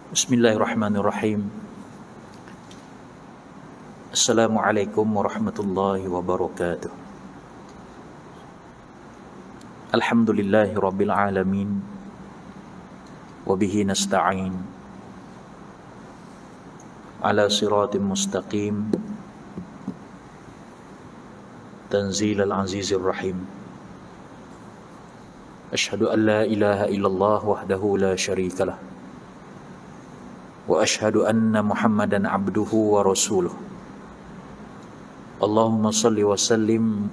Bismillahirrahmanirrahim. Assalamualaikum warahmatullahi wabarakatuh. Alhamdulillahi rabbil alamin. Wabihi nasta'in. Ala siratim mustaqim. Tanzilal azizir rahim. Ashhadu an la ilaha illallah wahdahu la syarikalah. Wa ashhadu anna Muhammadan abduhu wa rasuluh. Allahumma salli wa sallim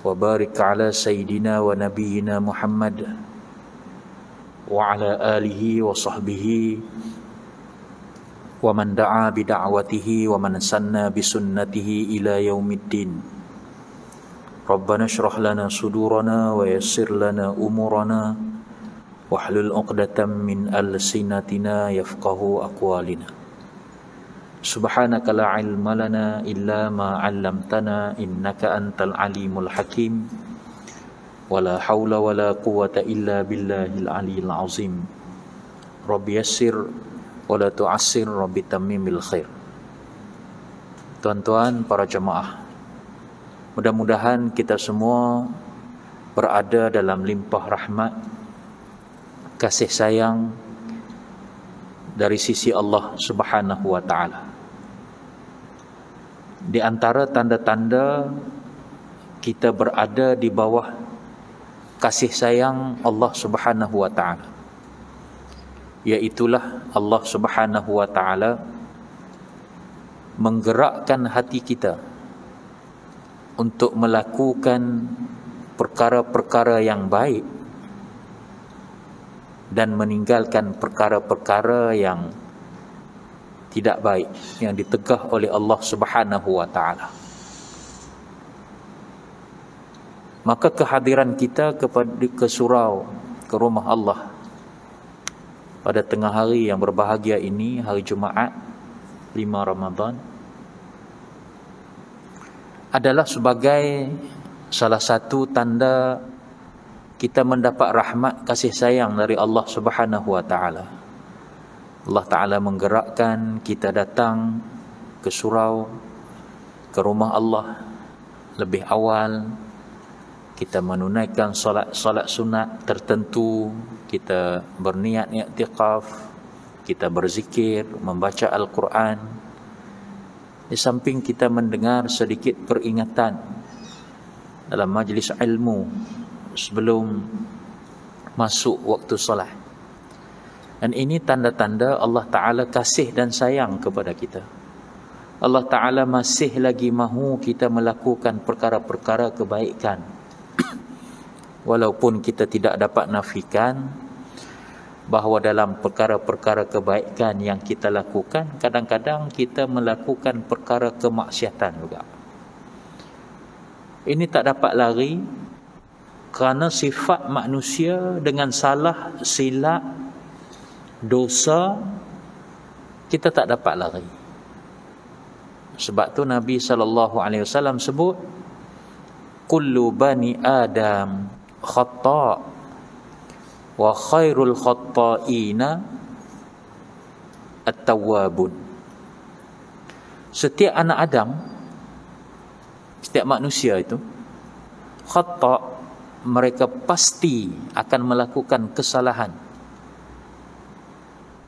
wa barik ala sayyidina wa nabiyyina Muhammad wa ala alihi wa sahbihi wa man da'a bi da'watihi wa man sanna bi sunnatihi ila yaumiddin. Rabbana shrah lana sudurana wa yassir lana umurana wahlul 'uqdatam min alsinatina yafqahu aqwalina. Subhanaka la ilma lana illa ma 'allamtana innaka antal alimul hakim. Wala haula wala quwwata illa billahil aliyil azim. Rabbi yassir wala tu'assir, rabbi tammimil khair. Tuan-tuan, para jemaah, mudah-mudahan kita semua berada dalam limpah rahmat, kasih sayang dari sisi Allah Subhanahu wa ta'ala. Di antara tanda-tanda kita berada di bawah kasih sayang Allah Subhanahu wa ta'ala, yaitulah Allah Subhanahu wa ta'ala menggerakkan hati kita untuk melakukan perkara-perkara yang baik dan meninggalkan perkara-perkara yang tidak baik yang ditegah oleh Allah Subhanahu wa ta'ala. Maka kehadiran kita ke surau, ke rumah Allah pada tengah hari yang berbahagia ini, hari Jumaat 5 Ramadan, adalah sebagai salah satu tanda kita mendapat rahmat kasih sayang dari Allah Subhanahu wa ta'ala. Allah Ta'ala menggerakkan kita datang ke surau, ke rumah Allah lebih awal. Kita menunaikan solat sunat tertentu, kita berniat i'tikaf, kita berzikir, membaca Al-Quran. Di samping kita mendengar sedikit peringatan dalam majlis ilmu sebelum masuk waktu solat. Dan ini tanda-tanda Allah Ta'ala kasih dan sayang kepada kita. Allah Ta'ala masih lagi mahu kita melakukan perkara-perkara kebaikan. Walaupun kita tidak dapat nafikan bahawa dalam perkara-perkara kebaikan yang kita lakukan, kadang-kadang kita melakukan perkara kemaksiatan juga. Ini tak dapat lari, kerana sifat manusia dengan salah, silap, dosa, kita tak dapat lari. Sebab tu Nabi SAW sebut, kullu bani Adam khata' wa khairul khata'ina at-tawwabun. Setiap anak Adam, setiap manusia itu khata', mereka pasti akan melakukan kesalahan.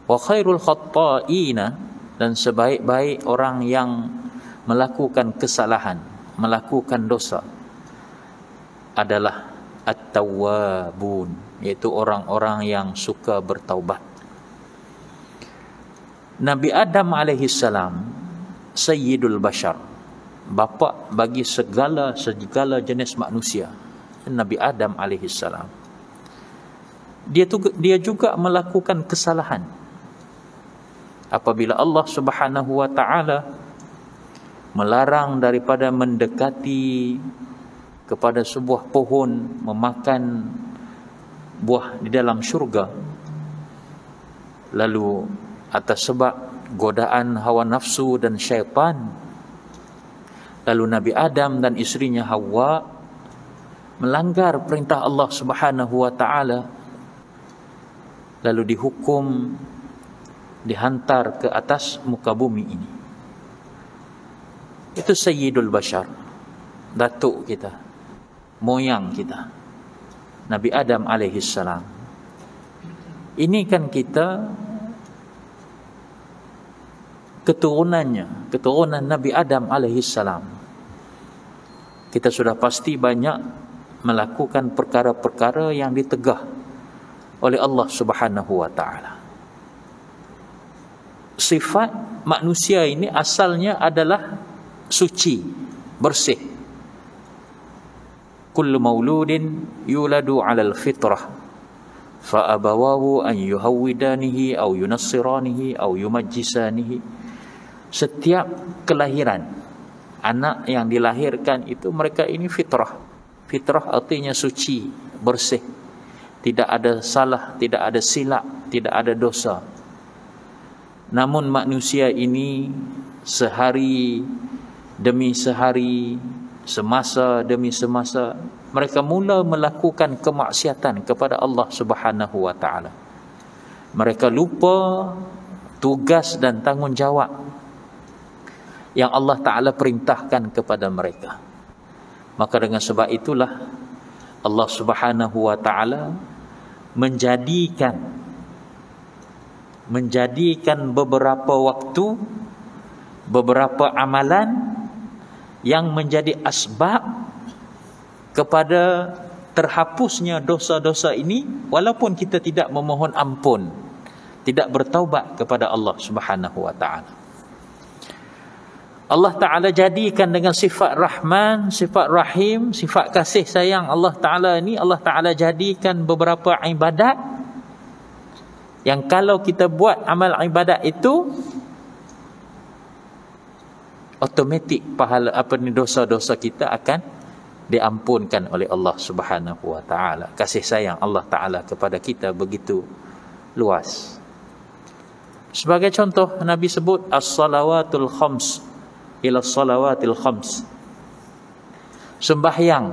Wa khairul khata'ina, dan sebaik-baik orang yang melakukan kesalahan, melakukan dosa, adalah at-tawwabun, iaitu orang-orang yang suka bertaubat. Nabi Adam alaihissalam sayyidul bashar, bapa bagi segala jenis manusia. Nabi Adam alaihissalam, dia juga melakukan kesalahan. Apabila Allah Subhanahu wa ta'ala melarang daripada mendekati kepada sebuah pohon, memakan buah di dalam syurga, lalu atas sebab godaan hawa nafsu dan syaitan, lalu Nabi Adam dan isterinya Hawa melanggar perintah Allah Subhanahu wa taala, lalu dihukum dihantar ke atas muka bumi ini. Itu Sayyidul Bashar, datuk kita, moyang kita, Nabi Adam alaihissalam. Ini kan kita keturunannya, keturunan Nabi Adam alaihissalam. Kita sudah pasti banyak melakukan perkara-perkara yang ditegah oleh Allah Subhanahu wa taala. Sifat manusia ini asalnya adalah suci, bersih. Kullu mauludin yuladu 'alal fitrah fa abawahu an yuhawwidanihi aw yunassiranihi aw yumajjisanihi. Setiap kelahiran, anak yang dilahirkan itu mereka ini fitrah. Fitrah artinya suci, bersih. Tidak ada salah, tidak ada silap, tidak ada dosa. Namun manusia ini sehari demi sehari, semasa demi semasa, mereka mula melakukan kemaksiatan kepada Allah Subhanahu wa taala. Mereka lupa tugas dan tanggungjawab yang Allah Ta'ala perintahkan kepada mereka. Maka dengan sebab itulah Allah Subhanahu wa ta'ala menjadikan beberapa waktu, beberapa amalan yang menjadi asbab kepada terhapusnya dosa-dosa ini, walaupun kita tidak memohon ampun, tidak bertaubat kepada Allah Subhanahu wa ta'ala. Allah Ta'ala jadikan dengan sifat Rahman, sifat Rahim, sifat kasih sayang Allah Ta'ala ini, Allah Ta'ala jadikan beberapa ibadat yang kalau kita buat amal ibadat itu, automatik pahala dosa-dosa kita akan diampunkan oleh Allah Subhanahu wa ta'ala. Kasih sayang Allah Ta'ala kepada kita begitu luas. Sebagai contoh, Nabi sebut as-salawatul khams ila salawatil khams. Sembahyang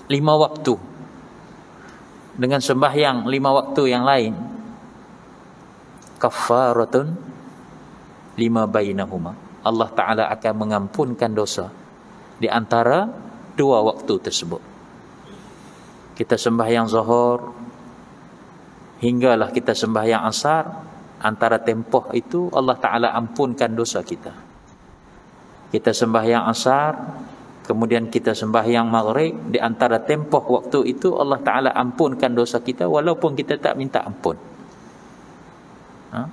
5 waktu dengan sembahyang 5 waktu yang lain, kafaratun lima bainahuma. Allah Ta'ala akan mengampunkan dosa di antara 2 waktu tersebut. Kita sembahyang zuhur hinggalah kita sembahyang asar, antara tempoh itu Allah Ta'ala ampunkan dosa kita. Kita sembahyang asar, kemudian kita sembahyang maghrib, di antara tempoh waktu itu Allah Ta'ala ampunkan dosa kita walaupun kita tak minta ampun.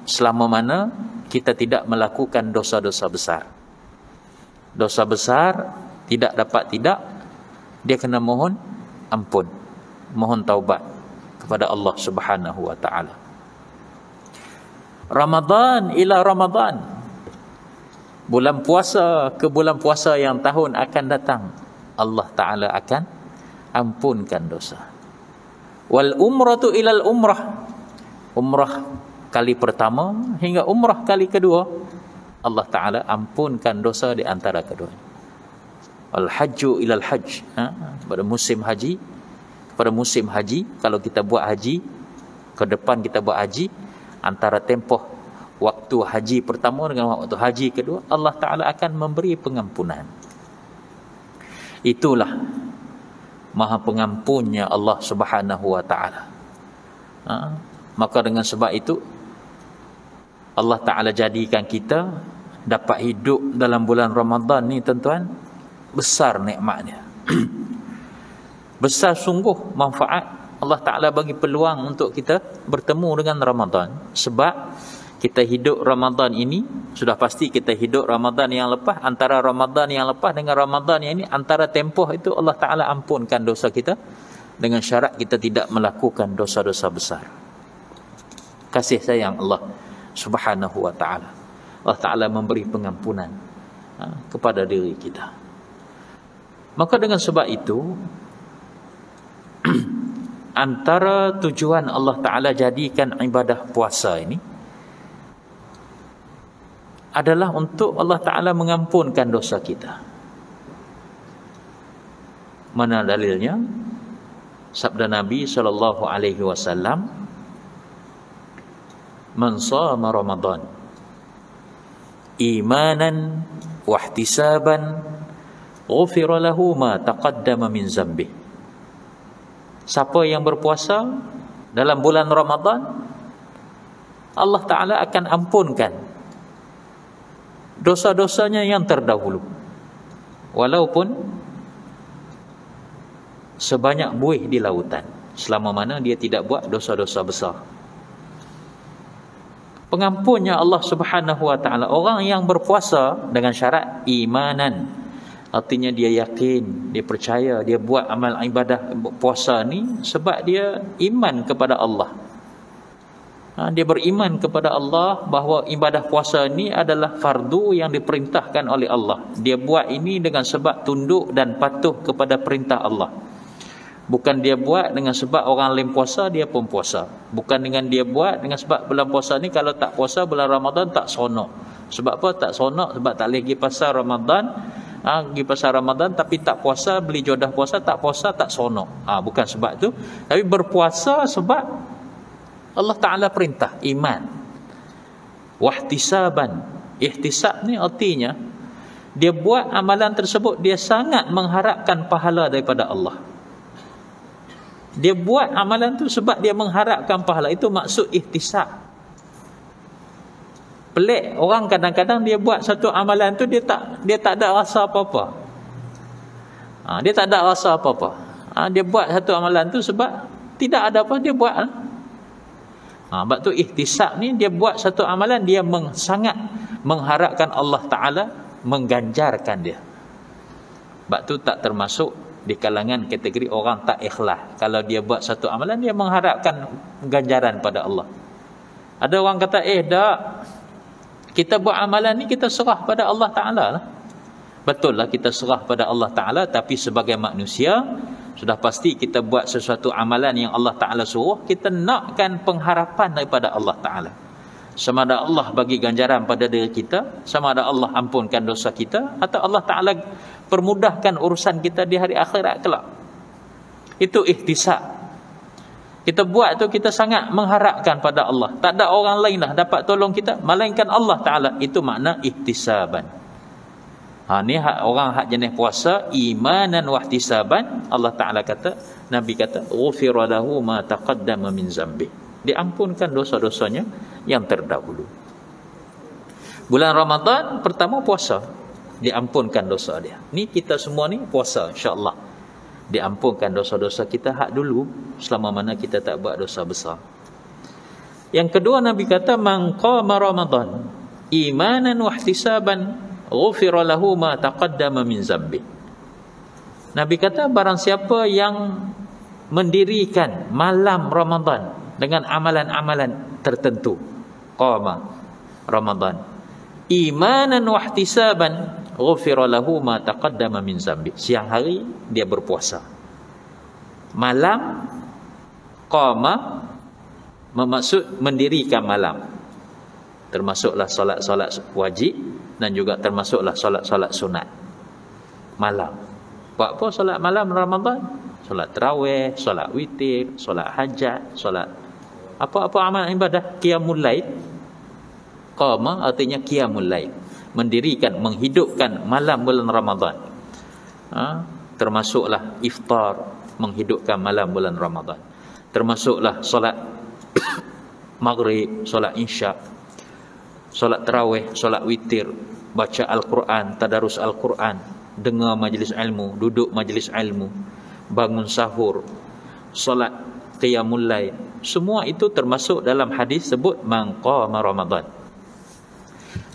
Selama mana kita tidak melakukan dosa-dosa besar. Dosa besar tidak dapat tidak, dia kena mohon ampun, mohon taubat kepada Allah Subhanahu wa ta'ala. Ramadan ila Ramadan, bulan puasa ke bulan puasa yang tahun akan datang, Allah Ta'ala akan ampunkan dosa. Wal umratu ilal umrah, umrah kali pertama hingga umrah kali kedua, Allah Ta'ala ampunkan dosa di antara keduanya. Al hajju ilal hajj, pada musim haji, pada musim haji, kalau kita buat haji, ke depan kita buat haji, antara tempoh waktu haji pertama dengan waktu haji kedua, Allah Ta'ala akan memberi pengampunan. Itulah Maha Pengampunnya Allah Subhanahu wa ta'ala. Maka dengan sebab itu Allah Ta'ala jadikan kita dapat hidup dalam bulan Ramadan ni, tuan-tuan, besar nikmatnya. Besar sungguh manfaat Allah Ta'ala bagi peluang untuk kita bertemu dengan Ramadan. Sebab kita hidup Ramadan ini, sudah pasti kita hidup Ramadan yang lepas. Antara Ramadan yang lepas dengan Ramadan yang ini, antara tempoh itu Allah Ta'ala ampunkan dosa kita, dengan syarat kita tidak melakukan dosa-dosa besar. Kasih sayang Allah Subhanahu wa ta'ala. Allah Ta'ala memberi pengampunan kepada diri kita. Maka dengan sebab itu, antara tujuan Allah Ta'ala jadikan ibadah puasa ini adalah untuk Allah Ta'ala mengampunkan dosa kita. Mana dalilnya? Sabda Nabi SAW, man shama Ramadan imanan wa ihtisaban ghufira lahu ma taqaddama min zambi. Siapa yang berpuasa dalam bulan Ramadan, Allah Ta'ala akan ampunkan dosa-dosanya yang terdahulu, walaupun sebanyak buih di lautan, selama mana dia tidak buat dosa-dosa besar. Pengampunnya Allah Subhanahu wa Ta'ala orang yang berpuasa dengan syarat imanan, artinya dia yakin, dia percaya, dia buat amal ibadah puasa ni sebab dia iman kepada Allah. Dia beriman kepada Allah bahawa ibadah puasa ni adalah fardu yang diperintahkan oleh Allah. Dia buat ini dengan sebab tunduk dan patuh kepada perintah Allah. Bukan dia buat dengan sebab orang lain puasa, dia pun puasa. Bukan dengan dia buat dengan sebab bulan puasa ni kalau tak puasa bulan Ramadan tak seronok. Sebab apa tak seronok? Sebab tak boleh pergi pasar Ramadan. Pergi pasar Ramadan tapi tak puasa, beli jodah puasa, tak puasa tak seronok. Bukan sebab tu. Tapi berpuasa sebab Allah Ta'ala perintah iman. Wahtisaban. Ihtisab ni artinya dia buat amalan tersebut, dia sangat mengharapkan pahala daripada Allah. Dia buat amalan tu sebab dia mengharapkan pahala. Itu maksud ihtisab. Pelik, orang kadang-kadang dia buat satu amalan tu dia tak ada rasa apa-apa. Dia tak ada rasa apa-apa. Dia buat satu amalan tu sebab tidak ada apa dia buat. Sebab tu ihtisab ni dia buat satu amalan, dia sangat mengharapkan Allah Ta'ala mengganjarkan dia. Sebab tu tak termasuk di kalangan kategori orang tak ikhlas. Kalau dia buat satu amalan, dia mengharapkan ganjaran pada Allah. Ada orang kata, tak, kita buat amalan ni kita serah pada Allah Ta'ala lah. Betul lah kita serah pada Allah Ta'ala, tapi sebagai manusia sudah pasti kita buat sesuatu amalan yang Allah Ta'ala suruh, kita nakkan pengharapan daripada Allah Ta'ala. Sama ada Allah bagi ganjaran pada diri kita, sama ada Allah ampunkan dosa kita, atau Allah Ta'ala permudahkan urusan kita di hari akhirat kelak. Itu ihtisab. Kita buat tu kita sangat mengharapkan pada Allah. Tak ada orang lain dah dapat tolong kita melainkan Allah Ta'ala. Itu makna ihtisaban. Ni orang hak jenis puasa imanan wahtisaban. Allah Ta'ala kata, Nabi kata, ghufira lahu ma taqaddama min zambi. Diampunkan dosa-dosanya yang terdahulu. Bulan Ramadan pertama puasa, diampunkan dosa dia. Ni kita semua ni puasa, insya-Allah. Diampunkan dosa-dosa kita hak dulu, selama mana kita tak buat dosa besar. Yang kedua Nabi kata, man qama Ramadan imanan wahtisaban ghufira lahu ma taqaddama min zambi. Nabi kata barang siapa yang mendirikan malam Ramadan dengan amalan-amalan tertentu, qama Ramadan imanan wahtisaban ghufira lahu ma taqaddama min zambi. Siang hari dia berpuasa, malam qama bermaksud mendirikan malam, termasuklah solat-solat wajib dan juga termasuklah solat-solat sunat malam. Buat apa solat malam Ramadan? Solat tarawih, solat witir, solat hajat, solat apa-apa amal ibadah, qiyamul lail. Qama artinya qiyamul lail, mendirikan, menghidupkan malam bulan Ramadan. Termasuklah iftar, menghidupkan malam bulan Ramadan. Termasuklah solat maghrib, solat isyak, solat tarawih, solat witir, baca Al-Quran, tadarus Al-Quran, dengar majlis ilmu, duduk majlis ilmu, bangun sahur, solat qiyamul lail. Semua itu termasuk dalam hadis sebut man qama Ramadan.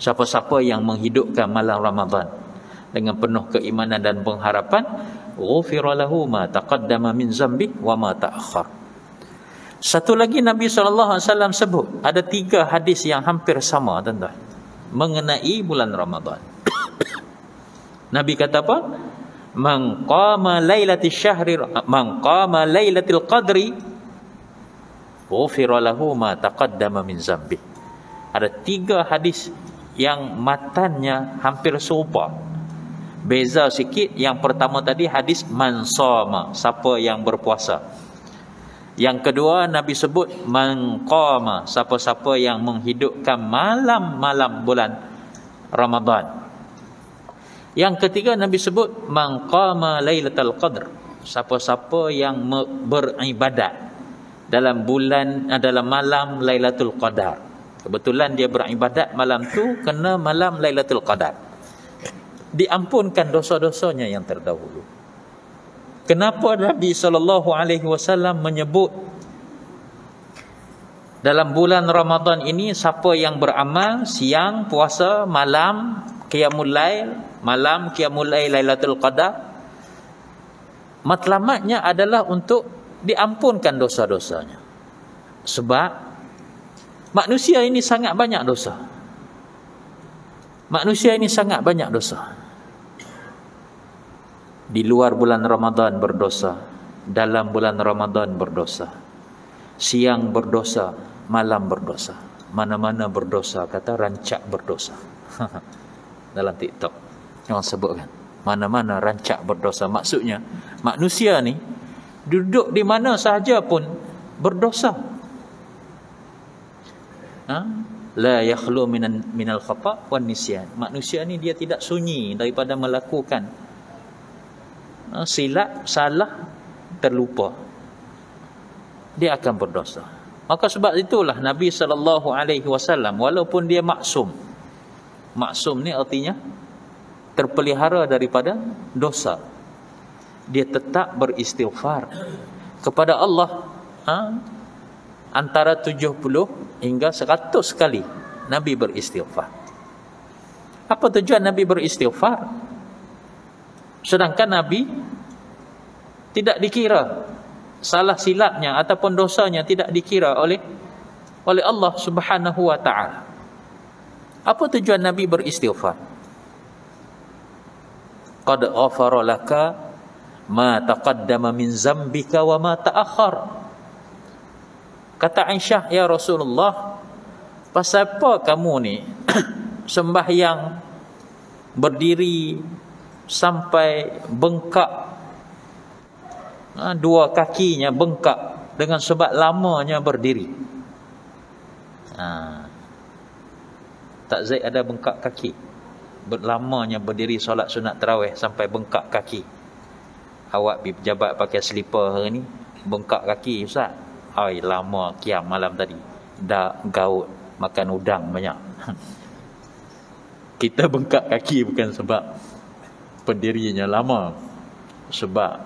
Siapa-siapa yang menghidupkan malam Ramadan dengan penuh keimanan dan pengharapan, ghufira lahu ma taqaddama min zambi wa ma ta'akhkhar. Satu lagi Nabi SAW sebut, ada 3 hadis yang hampir sama tuan-tuan mengenai bulan Ramadan. Nabi kata apa? Man qama lailatul syahri, man qama lailatul qadri ghufira lahu ma taqaddama min zambi. Ada 3 hadis yang matannya hampir serupa. Beza sikit. Yang pertama tadi hadis man shama, siapa yang berpuasa. Yang kedua, Nabi sebut man qama, siapa-siapa yang menghidupkan malam-malam bulan Ramadan. Yang ketiga, Nabi sebut man qama lailatul qadr, siapa-siapa yang beribadat dalam malam Lailatul Qadar. Kebetulan dia beribadat malam tu kena malam Lailatul Qadar, diampunkan dosa-dosanya yang terdahulu. Kenapa Nabi SAW menyebut dalam bulan Ramadan ini siapa yang beramal siang puasa, malam qiyamul lail, malam qiyamul lail Lailatul Qadar, matlamatnya adalah untuk diampunkan dosa-dosanya. Sebab manusia ini sangat banyak dosa. Manusia ini sangat banyak dosa. Di luar bulan Ramadan berdosa, dalam bulan Ramadan berdosa. Siang berdosa, malam berdosa. Mana-mana berdosa, kata rancak berdosa. Dalam TikTok yang sebutkan, mana-mana rancak berdosa. Maksudnya manusia ni duduk di mana sahaja pun berdosa. La yakhlu minal khata' wan nisyan. Manusia ni dia tidak sunyi daripada melakukan silap, salah, terlupa. Dia akan berdosa. Maka sebab itulah Nabi SAW, walaupun dia maksum. Maksum ni artinya terpelihara daripada dosa, dia tetap beristighfar kepada Allah antara 70 hingga 100 kali Nabi beristighfar. Apa tujuan Nabi beristighfar? Sedangkan Nabi tidak dikira salah silapnya ataupun dosanya, tidak dikira oleh Allah Subhanahu wa taala. Apa tujuan Nabi beristighfar? Qad ghafara laka ma taqaddama min zambika wa ma ta'akhkhar. Kata Aisyah, ya Rasulullah, pasal apa kamu ni sembahyang berdiri sampai bengkak, dua kakinya bengkak dengan sebab lamanya berdiri. Tak Zaid ada bengkak kaki, lamanya berdiri solat sunat tarawih sampai bengkak kaki. Awak pergi pejabat pakai selipar hari ni, bengkak kaki ustaz. Ai lama kiam malam tadi. Dah gaut makan udang banyak. Kita bengkak kaki bukan sebab pendirinya lama, sebab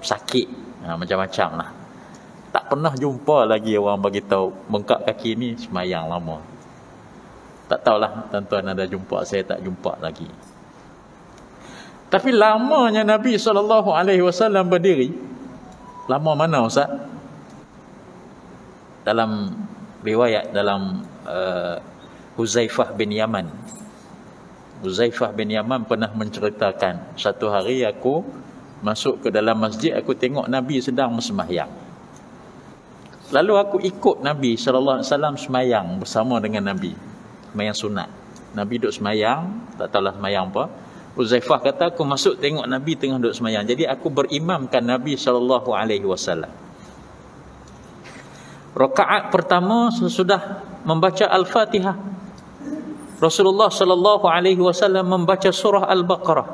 sakit, macam-macam lah. Tak pernah jumpa lagi orang bagi tahu bengkak kaki ni semayang lama. Tak tahulah tuan-tuan ada jumpa, saya tak jumpa lagi. Tapi lamanya Nabi SAW berdiri, lama mana ustaz? Dalam riwayat dalam Huzaifah bin Yaman. Huzaifah bin Yaman pernah menceritakan, satu hari aku masuk ke dalam masjid, aku tengok Nabi sedang sembahyang. Lalu aku ikut Nabi SAW sembahyang bersama dengan Nabi. Sembahyang sunat. Nabi duduk sembahyang, tak tahulah sembahyang apa. Huzaifah kata, aku masuk tengok Nabi tengah duduk sembahyang. Jadi aku berimamkan Nabi SAW. Rakaat pertama sesudah membaca Al-Fatihah, Rasulullah SAW membaca surah Al-Baqarah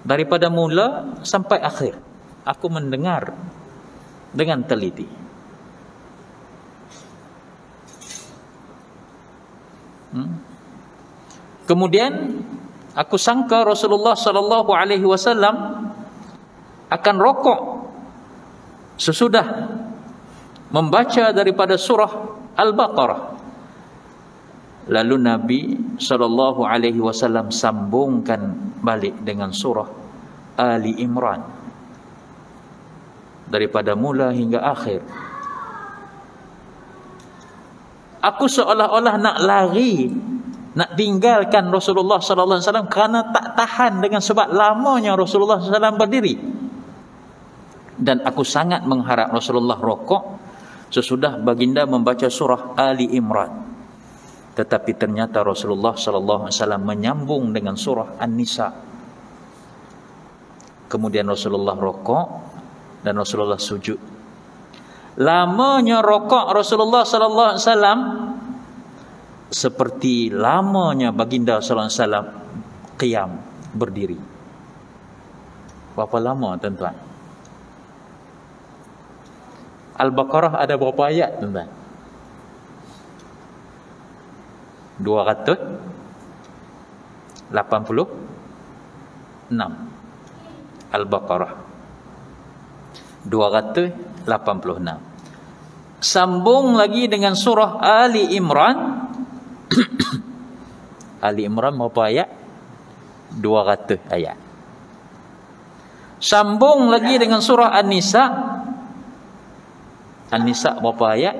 daripada mula sampai akhir. Aku mendengar dengan teliti. Kemudian aku sangka Rasulullah SAW akan rokok sesudah membaca daripada surah Al-Baqarah. Lalu Nabi SAW sambungkan balik dengan surah Ali Imran daripada mula hingga akhir. Aku seolah-olah nak lari, nak tinggalkan Rasulullah SAW kerana tak tahan dengan sebab lamanya Rasulullah SAW berdiri. Dan aku sangat mengharap Rasulullah rokok sesudah baginda membaca surah Ali Imran. Tetapi ternyata Rasulullah SAW menyambung dengan surah An-Nisa. Kemudian Rasulullah rokok dan Rasulullah sujud lamanya rokok Rasulullah sallallahu alaihi wasallam seperti lamanya baginda sallallahu alaihi wasallam qiyam, berdiri. Berapa lama tuan-tuan? Al-Baqarah ada berapa ayat tuan-tuan? 286. Al-Baqarah 286. Sambung lagi dengan surah Ali Imran. Ali Imran berapa ayat? 200 ayat. Sambung lagi dengan surah An-Nisa. An-Nisa berapa ayat?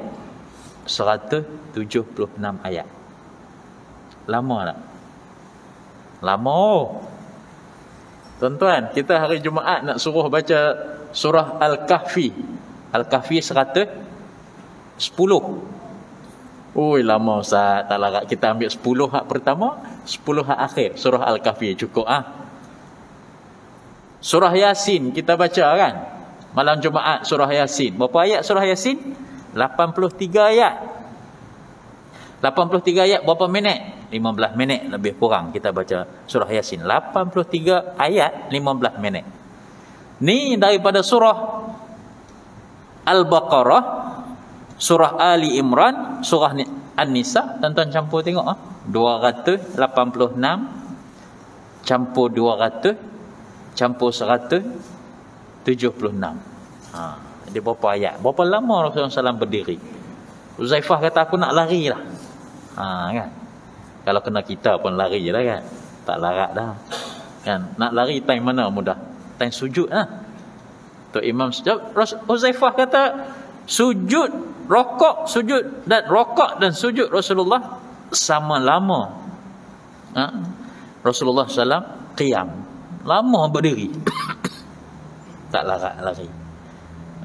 176 ayat. Lama tak? Lama. Tuan-tuan, kita hari Jumaat nak suruh baca surah Al-Kahfi. Al-Kahfi 110. Oi, lama Ustaz. Tak larat kita ambil 10 hak pertama, 10 hak akhir. Surah Al-Kahfi cukup Surah Yasin kita baca kan? Malam Jumaat surah Yasin. Berapa ayat surah Yasin? 83 ayat. 83 ayat berapa minit? 15 minit lebih kurang kita baca surah Yasin. 83 ayat 15 minit. Ni daripada surah Al-Baqarah, surah Ali Imran, surah An-Nisa. Tuan-tuan campur tengok 286 campur 200 campur 176. Jadi berapa ayat? Berapa lama Rasulullah SAW berdiri? Uzaifah kata aku nak lari lah. Kan? Kalau kena kita pun lari je lah kan. Tak larat dah kan. Nak lari time mana mudah? Time sujud lah. Tok Imam sujud, Uzaifah kata sujud, rokok, sujud dan rokok dan sujud Rasulullah sama lama. Rasulullah SAW qiyam, lama berdiri. Tak larat lari.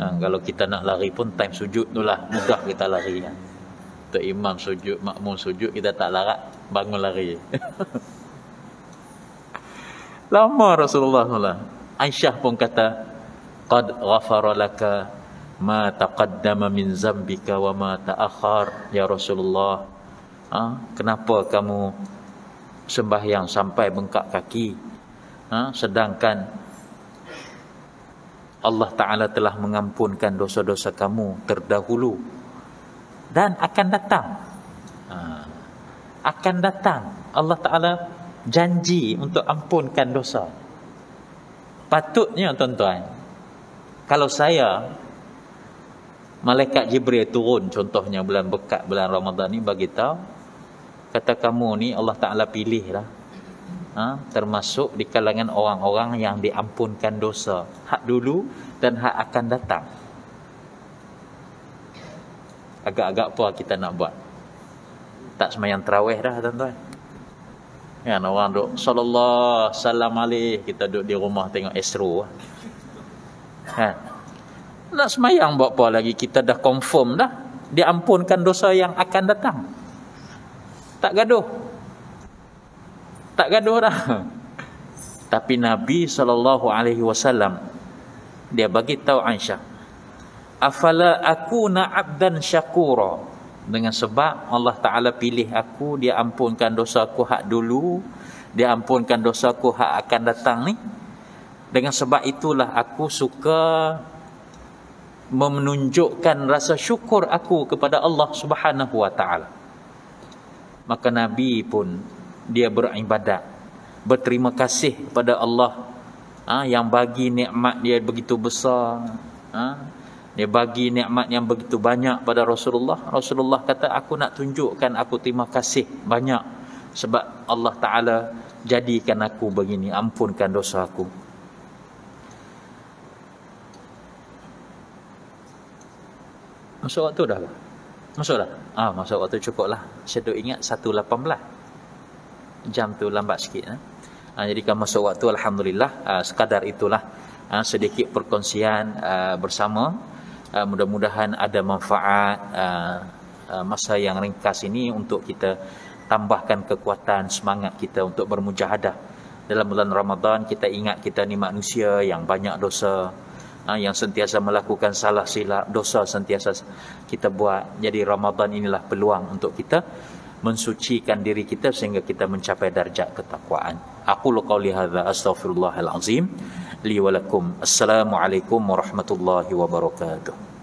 Kalau kita nak lari pun time sujud tu lah mudah kita lari kan. Tok Imam sujud, makmum sujud, kita tak larat bangun lari. Lama Rasulullah SAW. Aisyah pun kata qad ghafara laka ma taqaddama min zambika wa ma ta'akhar ya Rasulullah. Kenapa kamu sembahyang sampai bengkak kaki, sedangkan Allah Ta'ala telah mengampunkan dosa-dosa kamu terdahulu dan akan datang. Akan datang. Allah Ta'ala janji untuk ampunkan dosa. Patutnya tuan-tuan, kalau saya, Malaikat Jibril turun contohnya bulan Bekat, bulan Ramadan ni, bagi tahu, kata kamu ni Allah Ta'ala pilih lah, termasuk di kalangan orang-orang yang diampunkan dosa, hak dulu dan hak akan datang. Agak-agak apa kita nak buat? Tak semayang tarawih dah tuan-tuan kan? Orang duk sallallahu salam alaih, kita duduk di rumah tengok Astro kan? Nak semayang buat apa lagi? Kita dah confirm dah diampunkan dosa yang akan datang. Tak gaduh, tak gaduh dah. Tapi Nabi SAW dia bagi tahu Aisyah, afala akuna abdan syakura, dengan sebab Allah Ta'ala pilih aku, dia ampunkan dosa aku hak dulu, dia ampunkan dosa aku hak akan datang ni. Dengan sebab itulah aku suka menunjukkan rasa syukur aku kepada Allah Subhanahu wa Ta'ala. Maka Nabi pun dia beribadat, berterima kasih kepada Allah yang bagi nikmat dia begitu besar. Dia bagi nikmat yang begitu banyak pada Rasulullah. Rasulullah kata, aku nak tunjukkan aku terima kasih banyak sebab Allah Ta'ala jadikan aku begini, ampunkan dosa aku. Masuk waktu dah? Masuk dah? Masuk waktu cukup lah. Saya duk ingat 1.18. Jam tu lambat sikit. Jadi kalau masuk waktu, Alhamdulillah. Sekadar itulah sedikit perkongsian bersama. Mudah-mudahan ada manfaat masa yang ringkas ini untuk kita tambahkan kekuatan semangat kita untuk bermujahadah. Dalam bulan Ramadan kita ingat kita ni manusia yang banyak dosa. yang sentiasa melakukan salah silap, dosa sentiasa kita buat. Jadi Ramadan inilah peluang untuk kita mensucikan diri kita sehingga kita mencapai darjat ketakwaan. Aqulu qauli hadza astaghfirullahal azim li wa lakum. Assalamualaikum warahmatullahi wabarakatuh.